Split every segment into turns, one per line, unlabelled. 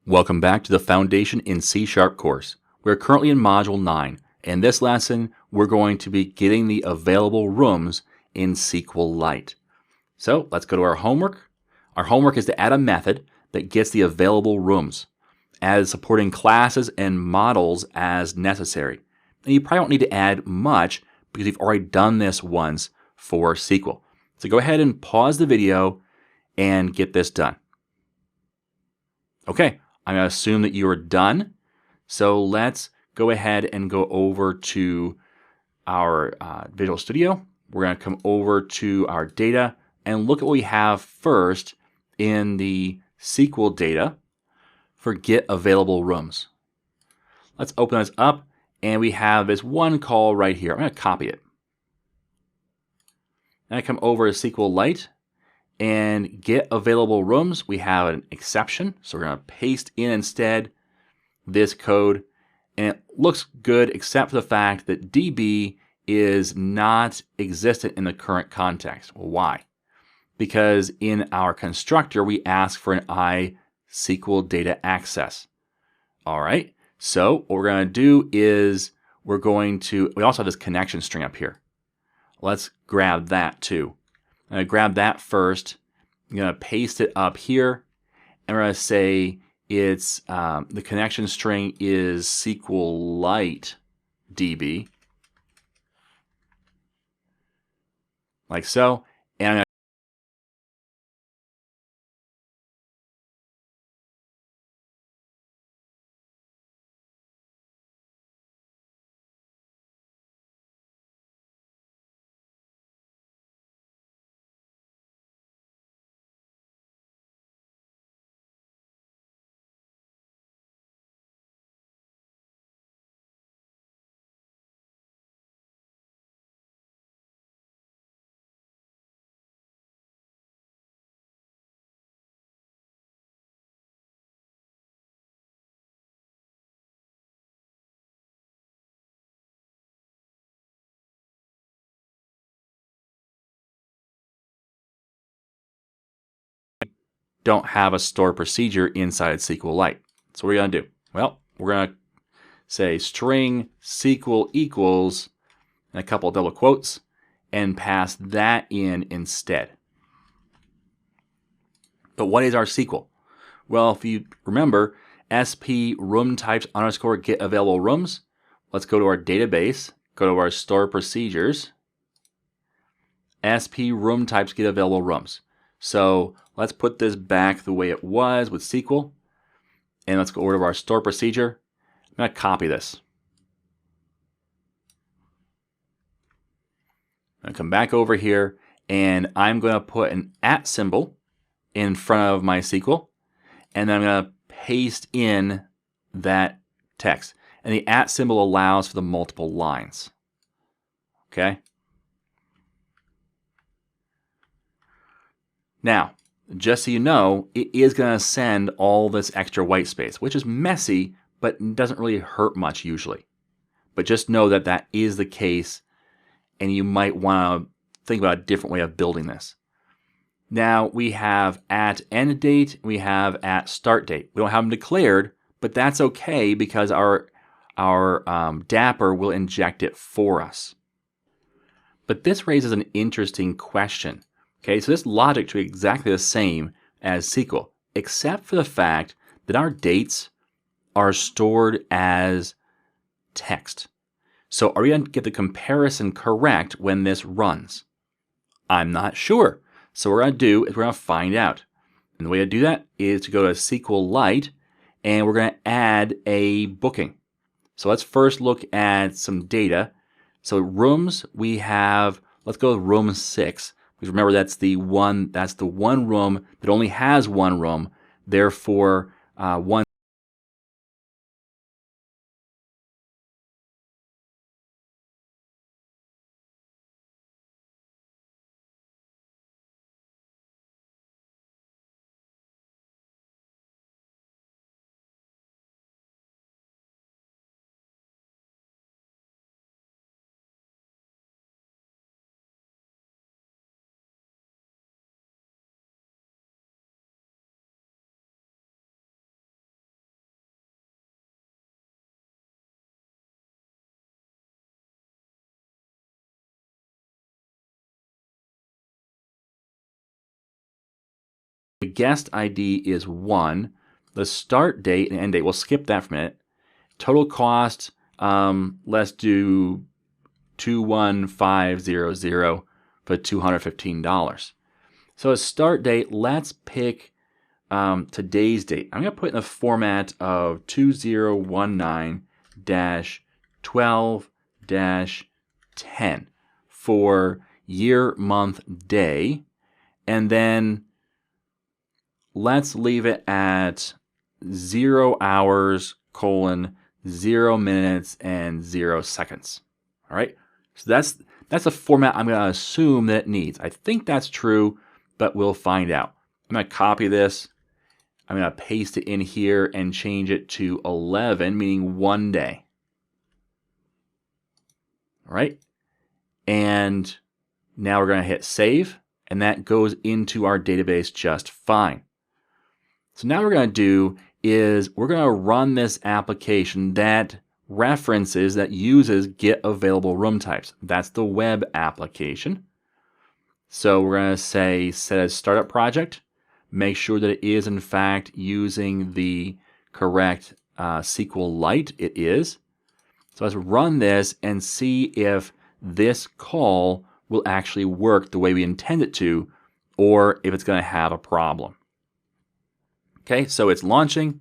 Welcome back to the Foundation in C# course. We're currently in Module 9, and this lesson we're going to be getting the available rooms in SQLite. So let's go to our homework. Our homework is to add a method that gets the available rooms, as supporting classes and models as necessary. And you probably don't need to add much because you've already done this once for SQL. So go ahead and pause the video and get this done. Okay, I'm going to assume that you are done. So let's go ahead and go over to our Visual Studio. We're going to come over to our data and look at what we have first in the SQL data for get available rooms. Let's open this up, and we have this one call right here. I'm going to copy it. Then I come over to SQLite and get available rooms. We have an exception, so we're going to paste in instead this code, and it looks good except for the fact that DB is not existent in the current context. Well, why? Because in our constructor we ask for an iSQL data access. All right, so what we're going to do is we also have this connection string up here. Let's grab that too. I'm going to grab that first. I'm going to paste it up here, and we're going to say it's the connection string is SQLite DB, like so. And I'm going don't have a store procedure inside SQLite. So what are we going to do? Well, we're going to say string SQL equals and a couple of double quotes and pass that in instead. But what is our SQL? Well, if you remember, sp room types underscore get available rooms. Let's go to our database, go to our store procedures, sp room types get available rooms. So let's put this back the way it was with SQL, and let's go over to our store procedure. I'm going to copy this. I'm going to come back over here, and I'm going to put an @ symbol in front of my SQL, and then I'm going to paste in that text. And the @ symbol allows for the multiple lines. Okay? Now, just so you know, it is going to send all this extra white space, which is messy, but doesn't really hurt much usually. But just know that that is the case, and you might want to think about a different way of building this. Now we have @end date, we have @start date. We don't have them declared, but that's okay because our Dapper will inject it for us. But this raises an interesting question. Okay, so this logic should be exactly the same as SQL, except for the fact that our dates are stored as text. So are we going to get the comparison correct when this runs? I'm not sure. So what we're going to do is we're going to find out. And the way to do that is to go to SQLite, and we're going to add a booking. So let's first look at some data. So rooms, we have, let's go with room 6. Because remember, that's the one room that only has one room. Therefore, one The guest ID is 1. The start date and end date, we'll skip that for a minute. Total cost, let's do 21500 for $215. So a start date, let's pick today's date. I'm going to put in the format of 2019-12-10 for year, month, day. And then let's leave it at 0 hours, 0 minutes, and 0 seconds. All right. So that's a format I'm going to assume that it needs. I think that's true, but we'll find out. I'm going to copy this. I'm going to paste it in here and change it to 11, meaning 1 day. All right. And now we're going to hit save, and that goes into our database just fine. So now what we're going to do is we're going to run this application that references, that uses get available room types. That's the web application. So we're going to say set as startup project. Make sure that it is in fact using the correct SQLite. It is. So let's run this and see if this call will actually work the way we intend it to, or if it's going to have a problem. Okay, so it's launching.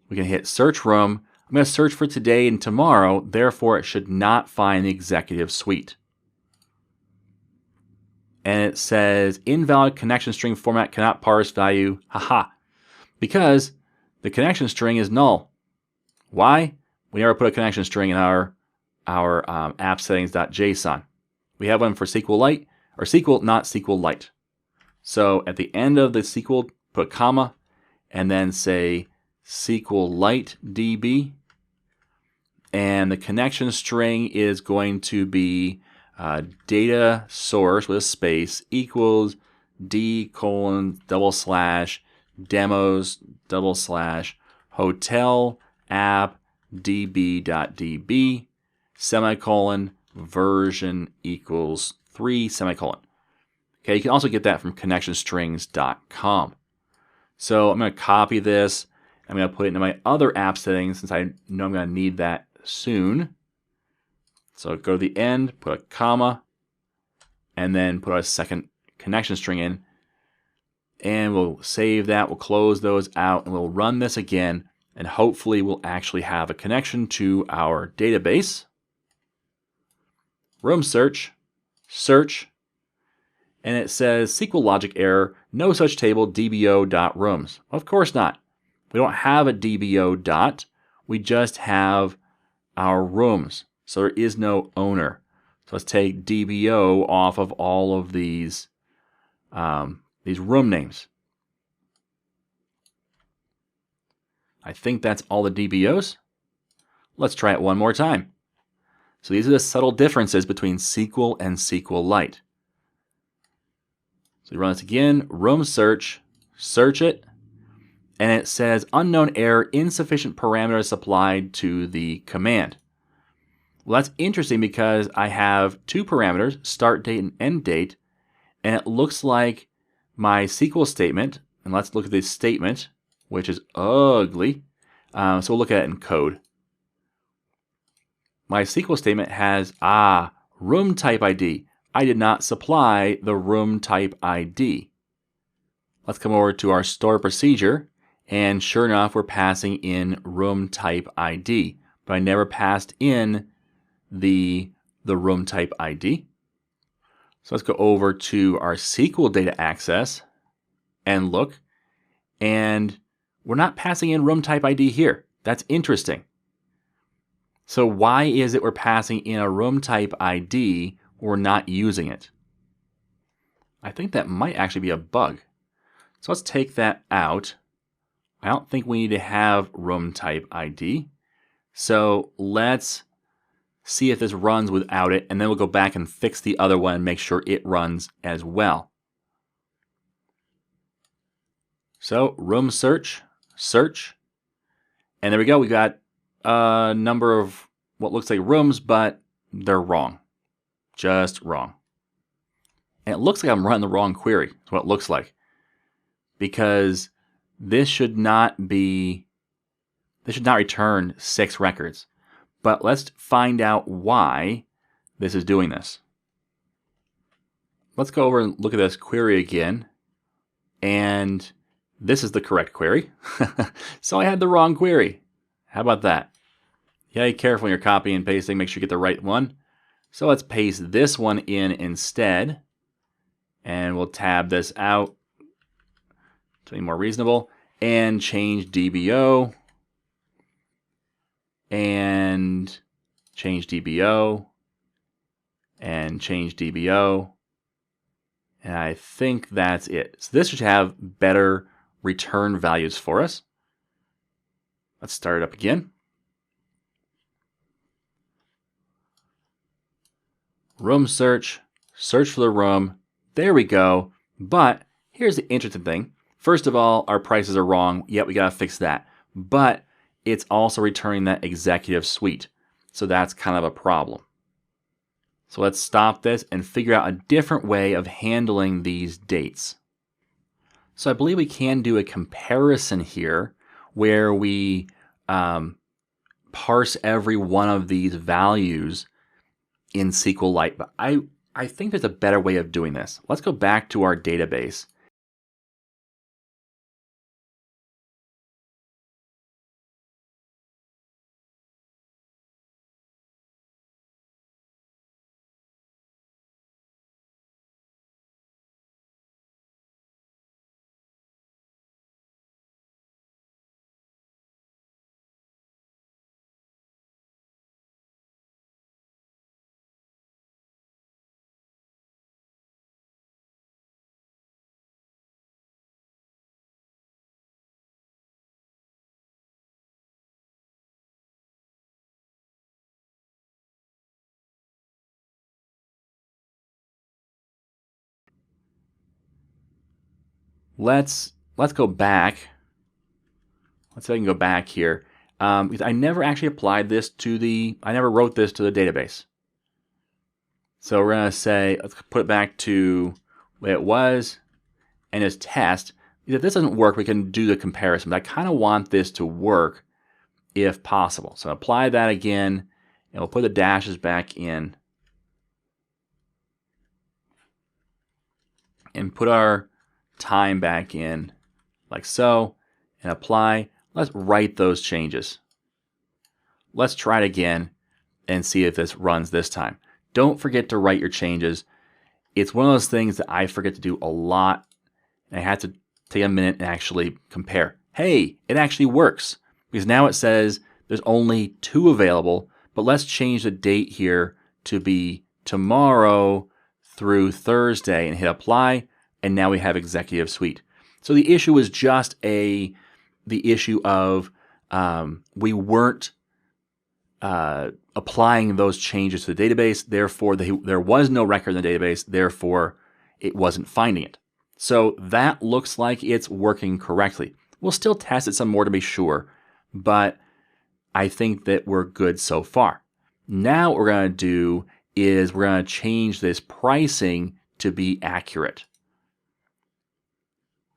We can hit search room. I'm going to search for today and tomorrow, therefore it should not find the executive suite. And it says invalid connection string format cannot parse value. Haha. Because the connection string is null. Why? We never put a connection string in our app settings.json. We have one for SQLite, or SQL, not SQLite. So at the end of the SQL, put a comma, and then say SQLite DB. And the connection string is going to be data source with a space equals d:/demos/hotel app db.db semicolon version equals 3 semicolon. Okay, you can also get that from connectionstrings.com. So I'm going to copy this. I'm going to put it into my other app settings since I know I'm going to need that soon. So go to the end, put a comma, and then put a second connection string in. And we'll save that. We'll close those out, and we'll run this again. And hopefully we'll actually have a connection to our database. Room search, search, and it says SQL logic error, no such table dbo.rooms. Of course not. We don't have a dbo dot. We just have our rooms. So there is no owner. So let's take dbo off of all of these room names. I think that's all the DBOs. Let's try it one more time. So these are the subtle differences between SQL and SQLite. So we run this again, room search, search it, and it says unknown error, insufficient parameters supplied to the command. Well, that's interesting because I have two parameters, start date and end date, and it looks like my SQL statement, and let's look at this statement, which is ugly. So we'll look at it in code. My SQL statement has, room type ID. I did not supply the room type ID. Let's come over to our store procedure, and sure enough, we're passing in room type ID, but I never passed in the room type ID. So let's go over to our SQL data access and look, and we're not passing in room type ID here. That's interesting. So why is it we're passing in a room type ID when we're not using it? I think that might actually be a bug. So let's take that out. I don't think we need to have room type ID. So let's see if this runs without it, and then we'll go back and fix the other one and make sure it runs as well. So room search, search, and there we go. We got a number of what looks like rooms, but they're wrong, just wrong. And it looks like I'm running the wrong query. That's what it looks like. because this should not return 6 records. But let's find out why this is doing this. Let's go over and look at this query again. And this is the correct query. So I had the wrong query. How about that? Yeah, be careful when you're copying and pasting. Make sure you get the right one. So let's paste this one in instead. And we'll tab this out to be more reasonable. And change DBO. And change DBO. And change DBO. And I think that's it. So this should have better return values for us. Let's start it up again. Room search, search for the room. There we go. But here's the interesting thing. First of all, our prices are wrong. Yet we got to fix that. But it's also returning that executive suite. So that's kind of a problem. So let's stop this and figure out a different way of handling these dates. So I believe we can do a comparison here where we parse every one of these values in SQLite. But I think there's a better way of doing this. Let's go back to our database. Let's go back. Let's see if I can go back here. Because I never actually applied this to I never wrote this to the database. So we're going to say, let's put it back to the way it was and just test. If this doesn't work, we can do the comparison. But I kind of want this to work if possible. So apply that again, and we'll put the dashes back in. And put our time back in like so, and apply. Let's write those changes. Let's try it again and see if this runs this time. Don't forget to write your changes. It's one of those things that I forget to do a lot. And I had to take a minute and actually compare. Hey, it actually works. Because now it says there's only 2 available, but let's change the date here to be tomorrow through Thursday and hit apply. And now we have Executive Suite. So the issue is just the issue of we weren't applying those changes to the database. Therefore, there was no record in the database. Therefore, it wasn't finding it. So that looks like it's working correctly. We'll still test it some more to be sure, but I think that we're good so far. Now what we're going to do is we're going to change this pricing to be accurate.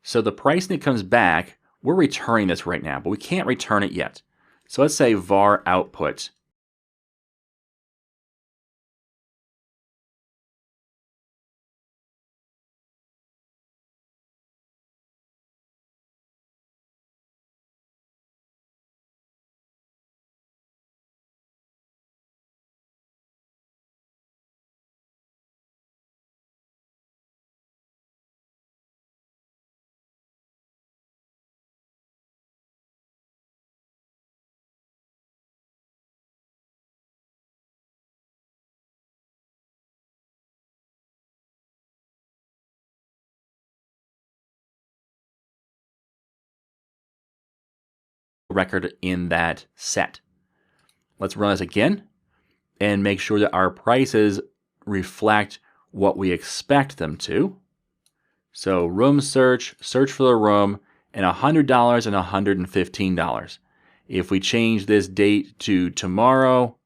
So the pricing that comes back, we're returning this right now, but we can't return it yet. So let's say var output. Record in that set. Let's run this again and make sure that our prices reflect what we expect them to. So room search, search for the room, and $100 and $115. If we change this date to tomorrow,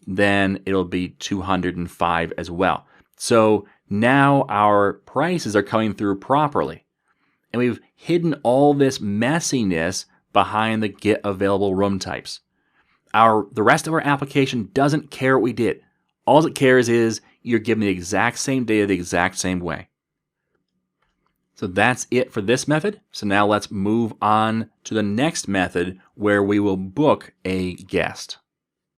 then it'll be $205 as well. So now our prices are coming through properly. And we've hidden all this messiness behind the get available room types. The rest of our application doesn't care what we did. All it cares is you're given the exact same data the exact same way. So that's it for this method. So now let's move on to the next method where we will book a guest.